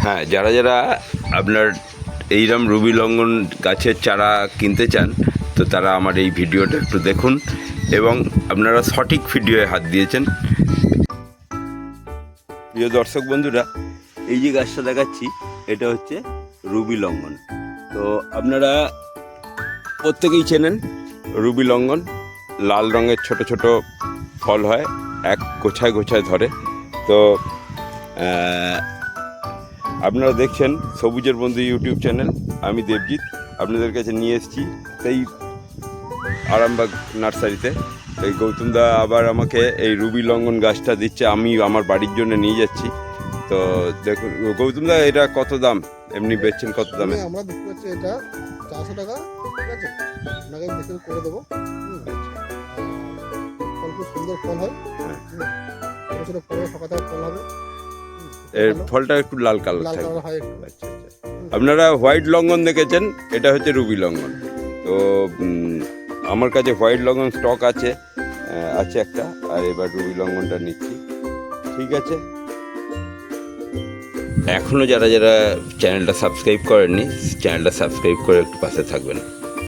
হ্যাঁ, যারা যারা আপনার এইরকম রুবি লঙ্ঘন গাছের চারা কিনতে চান তো তারা আমার এই ভিডিওটা একটু দেখুন এবং আপনারা সঠিক ভিডিওয়ে হাত দিয়েছেন। প্রিয় দর্শক বন্ধুরা, এই যে গাছটা দেখাচ্ছি এটা হচ্ছে রুবি লঙ্ঘন। তো আপনারা প্রত্যেকেই চেনেন রুবি লঙ্ঘন। লাল রঙের ছোট ছোট ফল হয়, এক গোছায় গোছায় ধরে। তো আপনারা দেখছেন সবুজের বন্ধু ইউটিউব চ্যানেল। আমি দেবজিৎ আপনাদের কাছে নিয়ে এসেছি সেই আরামবাগ নার্সারিতে। এই গৌতমদা আবার আমাকে এই রুবি লঙ্ঘন গাছটা দিচ্ছে, আমি আমার বাড়ির জন্য নিয়ে যাচ্ছি। তো দেখুন গৌতমদা, এটা কত দাম এমনি বেচছেন, কত দামে? আমরা বিক্রি করছি এটা 400 টাকা, ঠিক আছে? আপনাকে আমি বিক্রি করে দেবো। ফল খুব সুন্দর ফল হয়, ছোটো ছোটো ফল, সকালে ফল হবে। এর ফলটা একটু লাল কালার লাল থাকে। কালার হয় একটু। আচ্ছা আচ্ছা। আপনারা হোয়াইট লঙ্ঘন দেখেছেন, এটা হচ্ছে রুবি লঙ্ঘন। তো আমার কাছে হোয়াইট লঙ্ঘন স্টক আছে একটা, আর এবার রুবি লঙ্ঘনটা নিচ্ছি। ঠিক আছে। এখনও যারা যারা চ্যানেলটা সাবস্ক্রাইব করেননি, চ্যানেলটা সাবস্ক্রাইব করে একটু পাশে থাকবেন।